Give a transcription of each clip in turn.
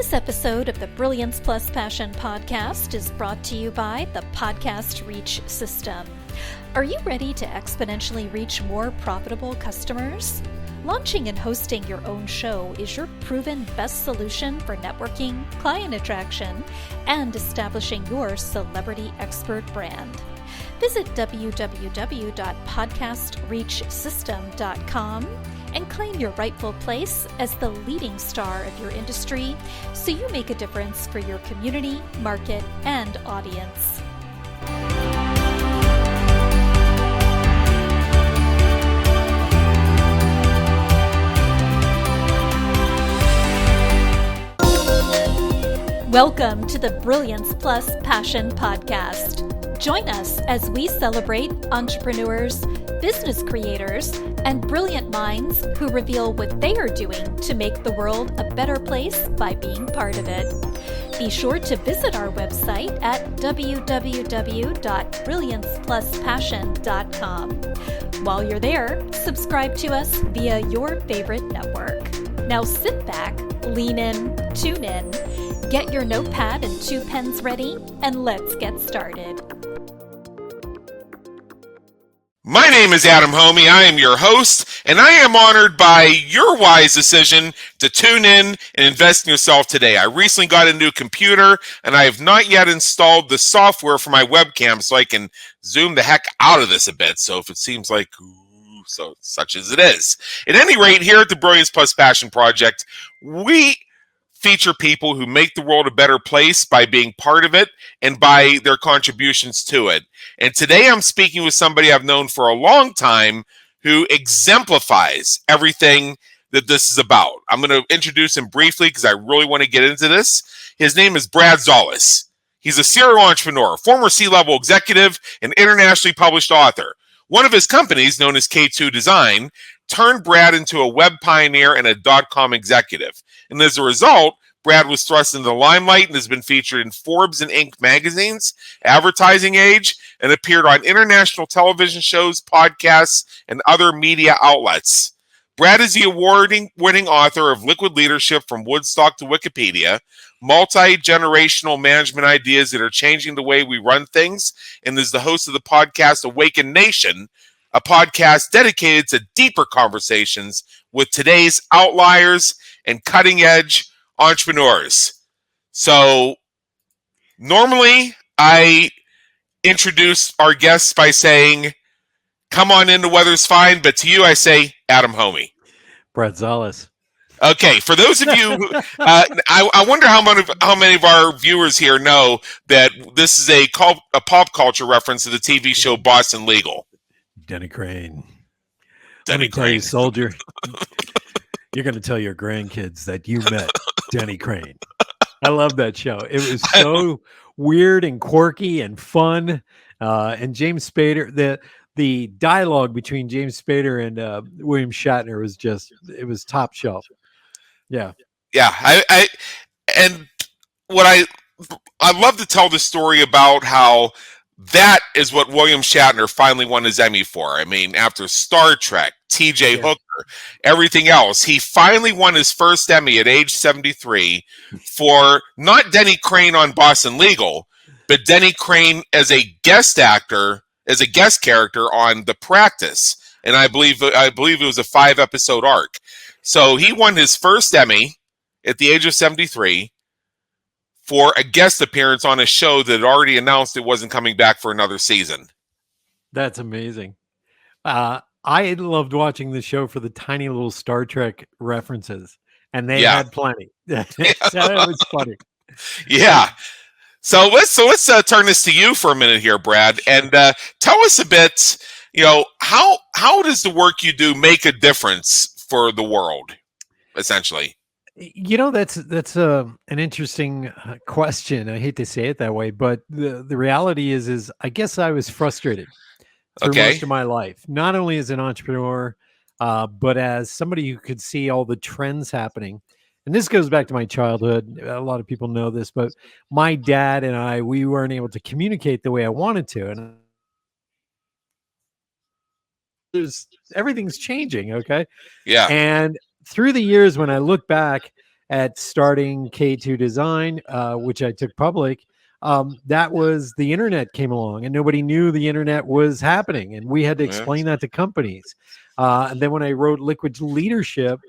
This episode of the Brilliance Plus Passion podcast is brought to you by the Podcast Reach System. Are you ready to exponentially reach more profitable customers? Launching and hosting your own show is your proven best solution for networking, client attraction, and establishing your celebrity expert brand. Visit www.podcastreachsystem.com and claim your rightful place as the leading star of your industry so you make a difference for your community, market, and audience. Welcome to the Brilliance Plus Passion podcast. Join us as we celebrate entrepreneurs, business creators, and brilliant minds who reveal what they are doing to make the world a better place by being part of it. Be sure to visit our website at www.brilliancepluspassion.com. While you're there, subscribe to us via your favorite network. Now sit back, lean in, tune in, get your notepad and 2 pens ready, and let's get started. My name is Adam Homey. I am your host, and I am honored by your wise decision to tune in and invest in yourself today. I recently got a new computer, and I have not yet installed the software for my webcam, so I can zoom the heck out of this a bit. So if it seems like, so such as it is. At any rate, here at the Brilliance Plus Passion Project, we feature people who make the world a better place by being part of it and by their contributions to it. And today I'm speaking with somebody I've known for a long time who exemplifies everything that this is about. I'm going to introduce him briefly because I really want to get into this. His name is Brad Zol-us. He's a serial entrepreneur, former C-level executive, and internationally published author. One of his companies, known as K2 Design, turned Brad into a web pioneer and a .com executive. And as a result, Brad was thrust into the limelight and has been featured in Forbes and Inc magazines, Advertising Age, and appeared on international television shows, podcasts, and other media outlets. Brad is the award-winning author of Liquid Leadership from Woodstock to Wikipedia, Multigenerational Management Ideas That Are Changing the Way We Run Things, and is the host of the podcast Awaken Nation, a podcast dedicated to deeper conversations with today's outliers and cutting-edge entrepreneurs. So normally I introduce our guests by saying, come on in, the weather's fine, but to you I say, Adam Homey. Brad Zol-us. Okay, for those of you, I wonder how many of our viewers here know that this is a pop culture reference to the TV show Boston Legal. Denny Crane. Denny Let me tell Crane. you, soldier, you're going to tell your grandkids that you met Denny Crane. I love that show. It was so weird and quirky and fun. And James Spader, the dialogue between James Spader and William Shatner was it was top shelf. Yeah. Yeah. And what I love to tell the story about how that is what William Shatner finally won his Emmy for. I mean, after Star Trek, T.J. Hooker, everything else, he finally won his first Emmy at age 73 for not Denny Crane on Boston Legal, but Denny Crane as a guest actor, as a guest character on The Practice. And I believe it was a 5-episode arc. So he won his first Emmy at the age of 73 for a guest appearance on a show that had already announced it wasn't coming back for another season. That's amazing. I loved watching the show for the tiny little Star Trek references, and they had plenty. So it was funny. Yeah. So let's turn this to you for a minute here, Brad, and tell us a bit. How does the work you do make a difference for the world, essentially? That's an interesting question. I hate to say it that way, but the reality is I guess I was frustrated through most of my life, not only as an entrepreneur, but as somebody who could see all the trends happening. And this goes back to my childhood. A lot of people know this, but my dad and we weren't able to communicate the way I wanted to. And everything's changing. Okay. Yeah. And through the years, when I look back at starting K2 Design, which I took public, that was the internet came along and nobody knew the internet was happening. And we had to explain that to companies. And then when I wrote Liquid Leadership,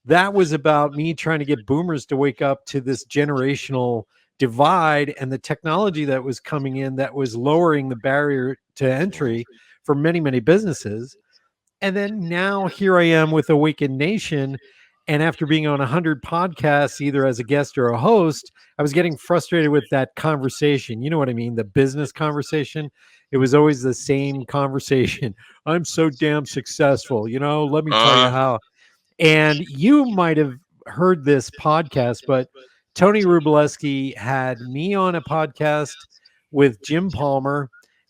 that was about me trying to get boomers to wake up to this generational divide and the technology that was coming in that was lowering the barrier to entry for many, many businesses. And then now here I am with Awakened Nation. And after being on 100 podcasts, either as a guest or a host, I was getting frustrated with that conversation. You know what I mean? The business conversation. It was always the same conversation. I'm so damn successful. Let me tell you how. And you might have heard this podcast, but Tony Rubleski had me on a podcast with Jim Palmer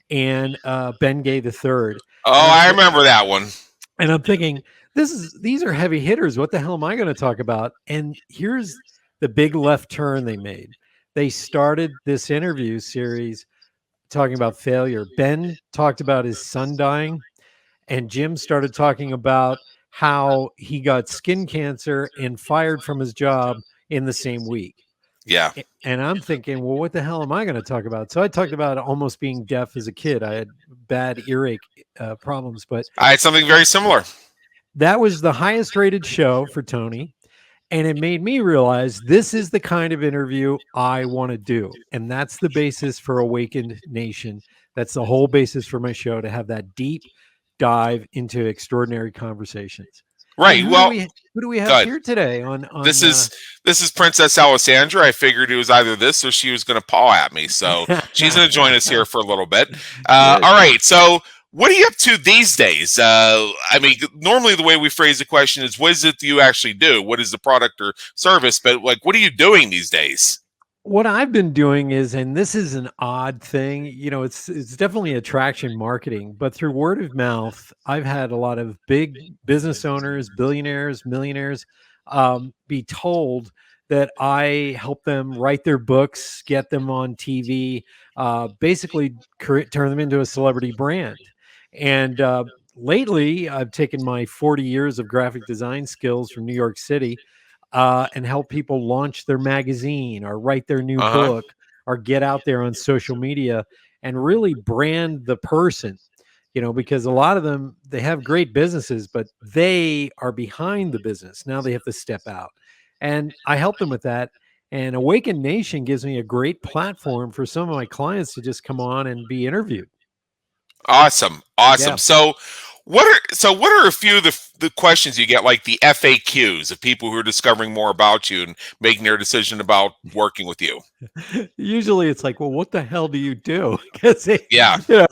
and Ben Gay III. Oh, I remember that one. And I'm thinking, these are heavy hitters. What the hell am I going to talk about? And here's the big left turn they made. They started this interview series talking about failure. Ben talked about his son dying, and Jim started talking about how he got skin cancer and fired from his job in the same week. Yeah. And I'm thinking, well, what the hell am I going to talk about? So I talked about almost being deaf as a kid. I had bad earache problems, but I had something very similar. That was the highest rated show for Tony. And it made me realize this is the kind of interview I want to do. And that's the basis for Awakened Nation. That's the whole basis for my show, to have that deep dive into extraordinary conversations. Right. Who do we have here today? This is Princess Alessandra. I figured it was either this or she was going to paw at me. So she's going to join us here for a little bit. All right. So what are you up to these days? Normally the way we phrase the question is, what is it that you actually do? What is the product or service? But what are you doing these days? What I've been doing is, and this is an odd thing, it's definitely attraction marketing, but through word of mouth, I've had a lot of big business owners, billionaires, millionaires, be told that I help them write their books, get them on TV, basically turn them into a celebrity brand. And lately, I've taken my 40 years of graphic design skills from New York City and help people launch their magazine or write their new book or get out there on social media and really brand the person, because a lot of them, they have great businesses, but they are behind the business. Now they have to step out. And I help them with that. And Awakened Nation gives me a great platform for some of my clients to just come on and be interviewed. Awesome. Yeah. So what are a few of the questions you get, like the FAQs of people who are discovering more about you and making their decision about working with you? Usually it's like, well, what the hell do you do? Because it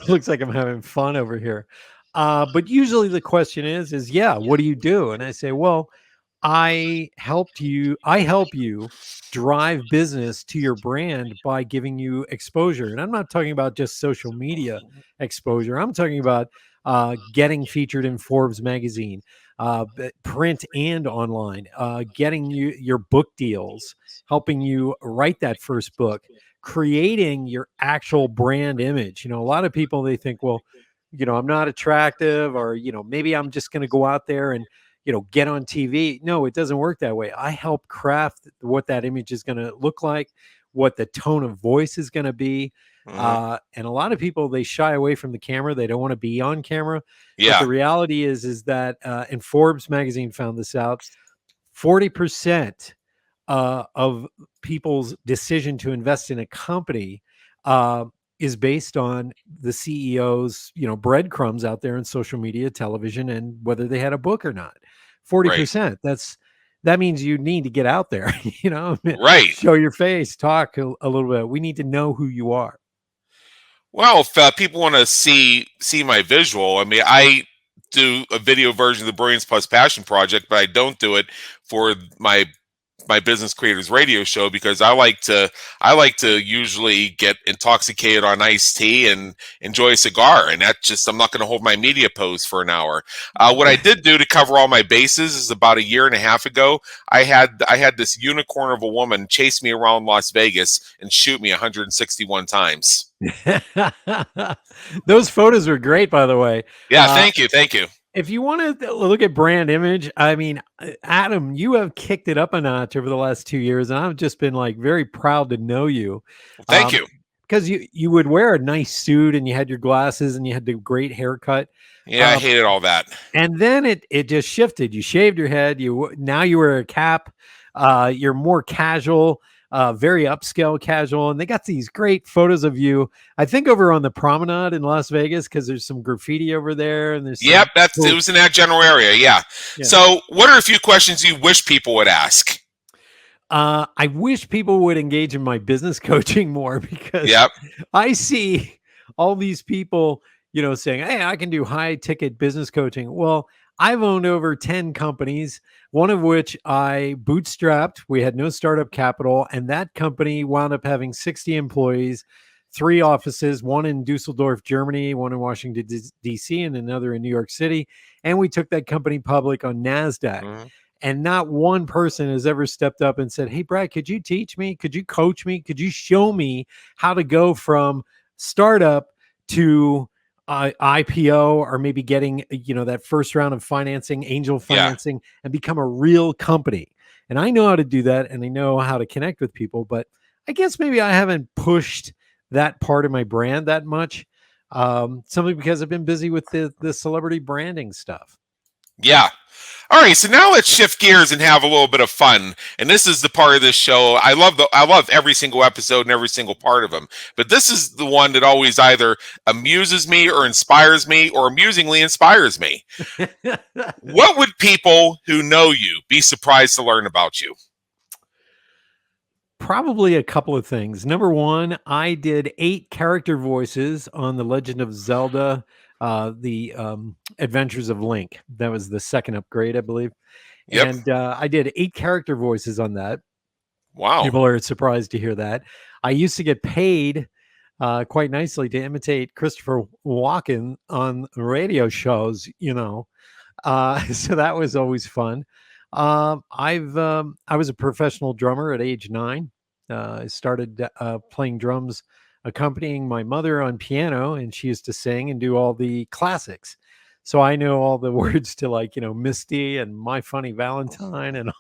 looks like I'm having fun over here. But usually the question is, what do you do? And I say, well, I help you drive business to your brand by giving you exposure. And I'm not talking about just social media exposure. I'm talking about getting featured in Forbes magazine, print and online, getting you your book deals, helping you write that first book, creating your actual brand image. A lot of people, they think, well, I'm not attractive, or, maybe I'm just going to go out there and, get on TV. No, it doesn't work that way. I help craft what that image is going to look like, what the tone of voice is going to be. And a lot of people, they shy away from the camera. They don't want to be on camera. Yeah. But the reality is that, and Forbes magazine found this out, 40% of people's decision to invest in a company is based on the CEO's, breadcrumbs out there in social media, television, and whether they had a book or not. 40%. Right. That means you need to get out there, right. Show your face, talk a little bit. We need to know who you are. Well, if people want to see my visual, I do a video version of the Brilliance Plus Passion Project, but I don't do it for my Business Creators Radio show, because I like to usually get intoxicated on iced tea and enjoy a cigar, and I'm not going to hold my media pose for an hour. What I did do to cover all my bases is, about a year and a half ago, I had this unicorn of a woman chase me around Las Vegas and shoot me 161 times. Those photos were great, by the way. Yeah, thank you. If you want to look at brand image, I mean, Adam, you have kicked it up a notch over the last 2 years, and I've just been like very proud to know you. Well, thank you. Because you would wear a nice suit and you had your glasses and you had the great haircut. Yeah, I hated all that. And then it just shifted. You shaved your head. Now you wear a cap. You're more casual. Very upscale casual, and they got these great photos of you. I think over on the promenade in Las Vegas because there's some graffiti over there, and there's it was in that general area. Yeah. So, what are a few questions you wish people would ask? I wish people would engage in my business coaching more because I see all these people, saying, "Hey, I can do high ticket business coaching." Well, I've owned over 10 companies, one of which I bootstrapped. We had no startup capital, and that company wound up having 60 employees, 3 offices, one in Dusseldorf, Germany, one in Washington, D.C., and another in New York City. And we took that company public on NASDAQ. Mm-hmm. And not one person has ever stepped up and said, "Hey, Brad, could you teach me? Could you coach me? Could you show me how to go from startup to IPO, or maybe getting, that first round of financing, angel financing, and become a real company?" And I know how to do that, and I know how to connect with people, but I guess maybe I haven't pushed that part of my brand that much. Simply because I've been busy with the celebrity branding stuff. Yeah. All right, so now let's shift gears and have a little bit of fun. And this is the part of this show I love every single episode and every single part of them. But this is the one that always either amuses me or inspires me or amusingly inspires me. What would people who know you be surprised to learn about you? Probably a couple of things. Number one, I did 8 character voices on The Legend of Zelda, the Adventures of Link. That was the second upgrade, I believe. Yep. And I did 8 character voices on that. Wow. People are surprised to hear that. I used to get paid quite nicely to imitate Christopher Walken on radio shows, so that was always fun. I was a professional drummer at age 9. I started playing drums, accompanying my mother on piano, and she used to sing and do all the classics. So I know all the words to, like, Misty and My Funny Valentine and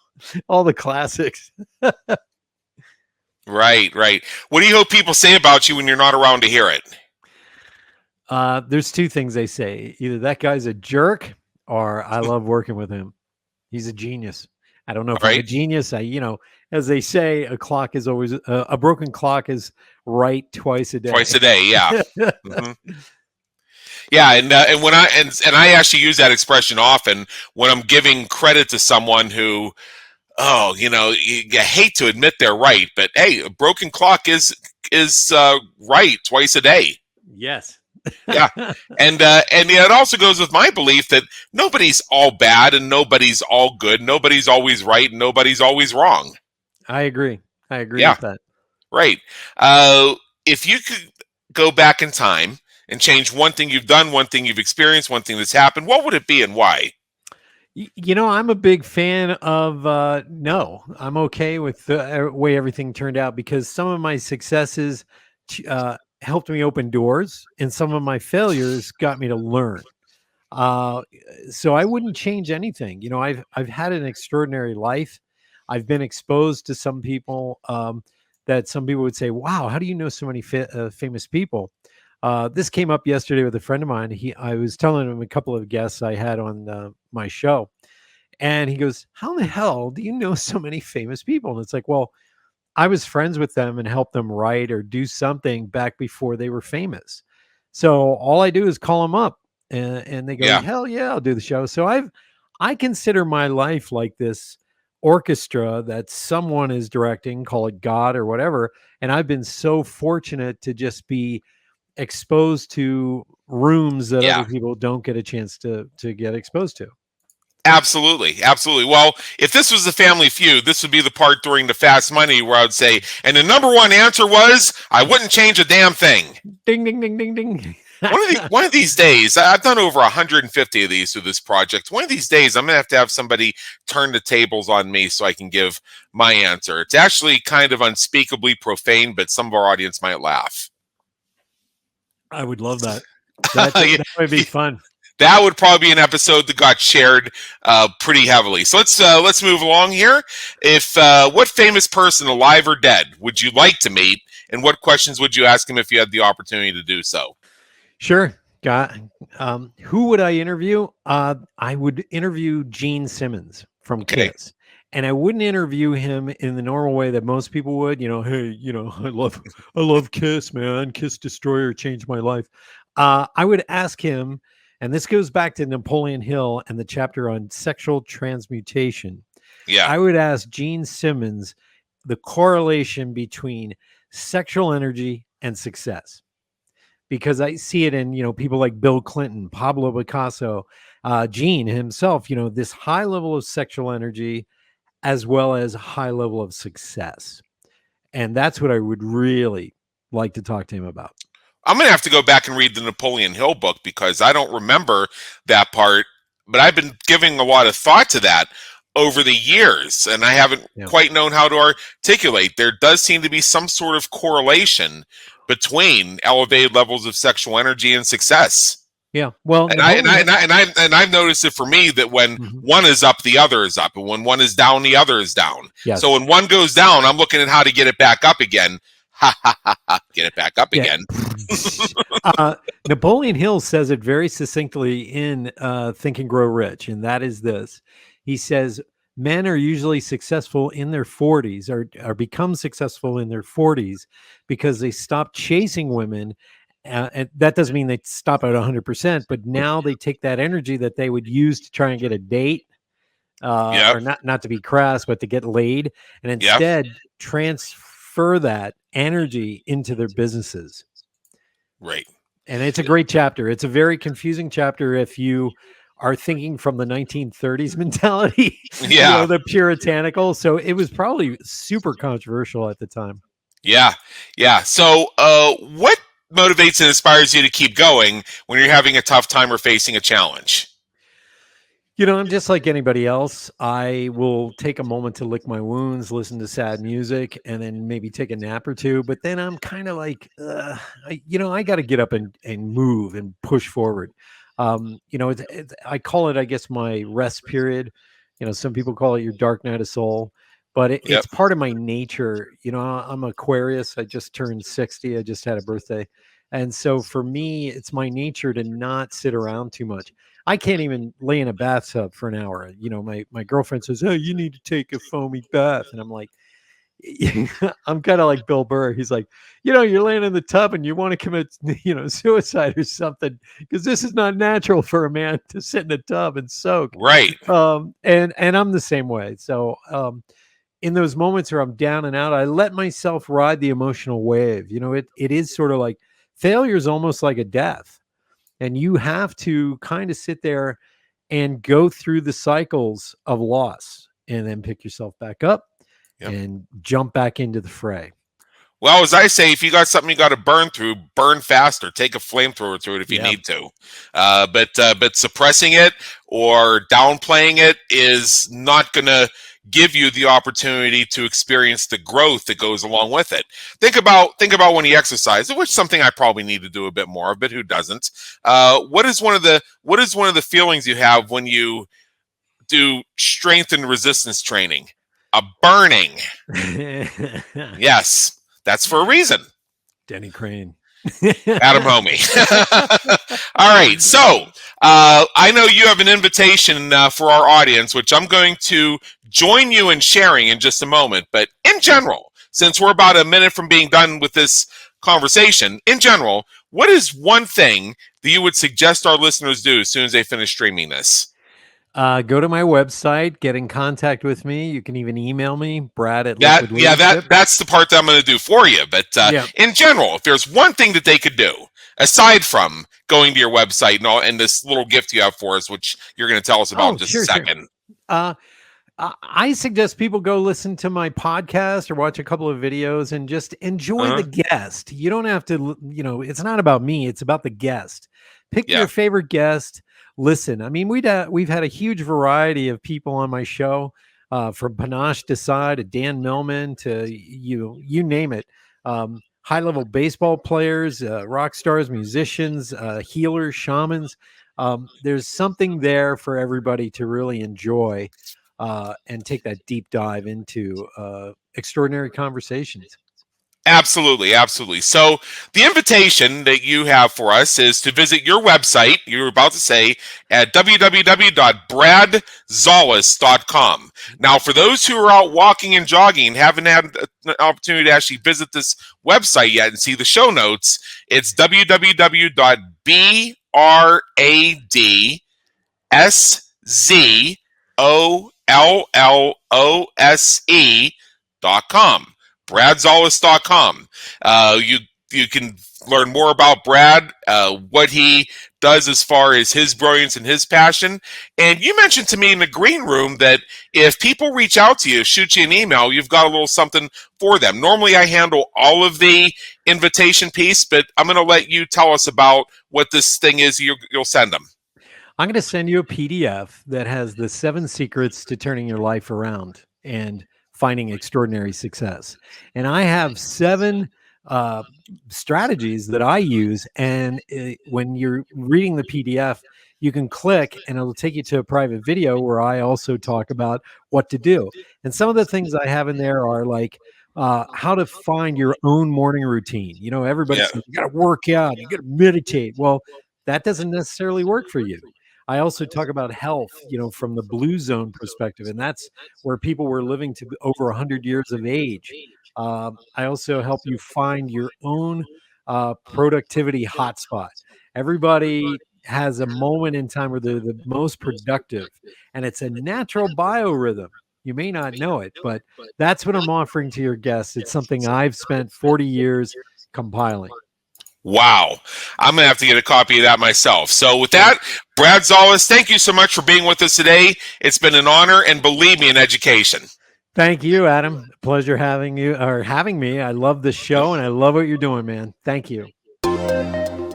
all the classics. Right. What do you hope people say about you when you're not around to hear it? There's 2 things they say. Either that guy's a jerk or I love working with him. He's a genius. I don't know if I'm a genius. As they say, a clock is always a broken clock is right twice a day. Twice a day, yeah. Mm-hmm. Yeah, and when I actually use that expression often when I'm giving credit to someone who, you hate to admit they're right, but hey, a broken clock is right twice a day. Yes. Yeah, and it also goes with my belief that nobody's all bad and nobody's all good. Nobody's always right and nobody's always wrong. I agree with that. Right. If you could go back in time and change one thing you've done, one thing you've experienced, one thing that's happened, what would it be and why? I'm a big fan of no. I'm okay with the way everything turned out because some of my successes helped me open doors, and some of my failures got me to learn. So I wouldn't change anything. I've had an extraordinary life. I've been exposed to some people that some people would say, "Wow, how do you know so many famous people?" This came up yesterday with a friend of mine. I was telling him a couple of guests I had on my show, and he goes, "How the hell do you know so many famous people?" And it's like, well, I was friends with them and helped them write or do something back before they were famous. So all I do is call them up and they go, "Hell yeah, I'll do the show." So I consider my life like this orchestra that someone is directing, call it God or whatever. And I've been so fortunate to just be exposed to rooms that other people don't get a chance to get exposed to. Absolutely. Well, if this was the Family Feud, this would be the part during the Fast Money where I would say, and the number one answer was, I wouldn't change a damn thing. Ding, ding, ding, ding, ding. One of these days, I've done over 150 of these through this project. One of these days, I'm going to have somebody turn the tables on me so I can give my answer. It's actually kind of unspeakably profane, but some of our audience might laugh. I would love that. That would be fun. That would probably be an episode that got shared pretty heavily. So let's move along here. If what famous person, alive or dead, would you like to meet, and what questions would you ask him if you had the opportunity to do so? Sure. Who would I interview? I would interview Gene Simmons from Kiss. And I wouldn't interview him in the normal way that most people would. Hey, I love Kiss, man. Kiss Destroyer changed my life. I would ask him, and this goes back to Napoleon Hill and the chapter on sexual transmutation. Yeah. I would ask Gene Simmons the correlation between sexual energy and success, because I see it in, people like Bill Clinton, Pablo Picasso, Gene himself, this high level of sexual energy as well as a high level of success. And that's what I would really like to talk to him about. I'm going to have to go back and read the Napoleon Hill book because I don't remember that part, but I've been giving a lot of thought to that over the years, and I haven't quite known how to articulate. There does seem to be some sort of correlation between elevated levels of sexual energy and success. Yeah, well, and I've noticed it for me that when one is up, the other is up, and when one is down, the other is down. Yes. So when one goes down, I'm looking at how to get it back up again. Get it back up again. Napoleon Hill says it very succinctly in Think and Grow Rich, and that is this. He says, men are usually successful in their 40s or become successful in their 40s because they stop chasing women. And that doesn't mean they stop at 100%, but now they take that energy that they would use to try and get a date, or not to be crass, but to get laid, and instead transfer that energy into their businesses. Right. And it's a great chapter. It's a very confusing chapter if you are thinking from the 1930s mentality, the puritanical. So it was probably super controversial at the time. Yeah. So what motivates and inspires you to keep going when you're having a tough time or facing a challenge? I'm just like anybody else. I will take a moment to lick my wounds, listen to sad music, and then maybe take a nap or two. But then I'm kind of like, I got to get up and move and push forward. I call it, I guess, my rest period. Some people call it your dark night of soul, but it's part of my nature. I'm Aquarius. I just turned 60. I just had a birthday. And so for me, it's my nature to not sit around too much. I can't even lay in a bathtub for an hour. My girlfriend says, "Oh, you need to take a foamy bath." And I'm like, I'm kind of like Bill Burr. He's like, you're laying in the tub and you want to commit, suicide or something, because this is not natural for a man to sit in the tub and soak. Right. And I'm the same way. So, in those moments where I'm down and out, I let myself ride the emotional wave. It is sort of like failure is almost like a death. And you have to kind of sit there and go through the cycles of loss and then pick yourself back up and jump back into the fray. Well, as I say, if you got something you got to burn through, burn faster. Take a flamethrower through it if you need to. But suppressing it or downplaying it is not going to give you the opportunity to experience the growth that goes along with it. Think about when you exercise, which is something I probably need to do a bit more of, but who doesn't? What is one of the feelings you have when you do strength and resistance training? A burning. Yes, that's for a reason. Denny Crane. Adam Homey. All right. So I know you have an invitation for our audience, which I'm going to join you in sharing in just a moment. But in general, since we're about a minute from being done with this conversation, in general, what is one thing that you would suggest our listeners do as soon as they finish streaming this? Go to my website, get in contact with me. You can even email me, Brad at Liquid Leadership. That's the part that I'm going to do for you. But in general, if there's one thing that they could do, aside from going to your website and this little gift you have for us, which you're going to tell us about in just a second. Sure. I suggest people go listen to my podcast or watch a couple of videos and just enjoy the guest. You don't have to, it's not about me. It's about the guest. Pick your favorite guest. Listen, I mean, we've had a huge variety of people on my show, from Panache Desai to Dan Millman to you name it. High-level baseball players, rock stars, musicians, healers, shamans. There's something there for everybody to really enjoy and take that deep dive into extraordinary conversations. Absolutely, absolutely. So the invitation that you have for us is to visit your website, you were about to say, at www.bradzolus.com. Now, for those who are out walking and jogging, haven't had an opportunity to actually visit this website yet and see the show notes, it's www.bradzolose.com. BradZolus.com. You can learn more about Brad, what he does as far as his brilliance and his passion. And you mentioned to me in the green room that if people reach out to you, shoot you an email, you've got a little something for them. Normally I handle all of the invitation piece, but I'm going to let you tell us about what this thing is you'll send them. I'm going to send you a PDF that has the 7 secrets to turning your life around and finding extraordinary success. And I have 7 strategies that I use. And when you're reading the PDF, you can click and it'll take you to a private video where I also talk about what to do. And some of the things I have in there are like how to find your own morning routine. You know, everybody says you got to work out, you got to meditate. Well, that doesn't necessarily work for you. I also talk about health, you know, from the blue zone perspective, and that's where people were living to over 100 years of age. I also help you find your own productivity hotspot. Everybody has a moment in time where they're the most productive, and it's a natural biorhythm. You may not know it, but that's what I'm offering to your guests. It's something I've spent 40 years compiling. Wow. I'm going to have to get a copy of that myself. So with that, Brad Zolus, thank you so much for being with us today. It's been an honor, and believe me, an education. Thank you, Adam. Pleasure having me. I love the show, and I love what you're doing, man. Thank you.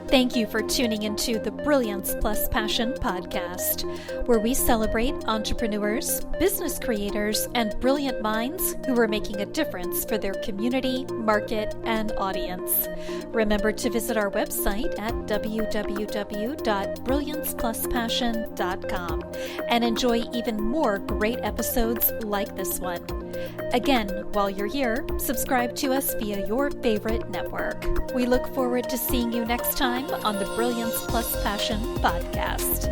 Thank you for tuning into the Brilliance Plus Passion podcast, where we celebrate entrepreneurs, business creators, and brilliant minds who are making a difference for their community, market, and audience. Remember to visit our website at www.brilliancepluspassion.com and enjoy even more great episodes like this one. Again, while you're here, subscribe to us via your favorite network. We look forward to seeing you next time on the Brilliance Plus Passion podcast.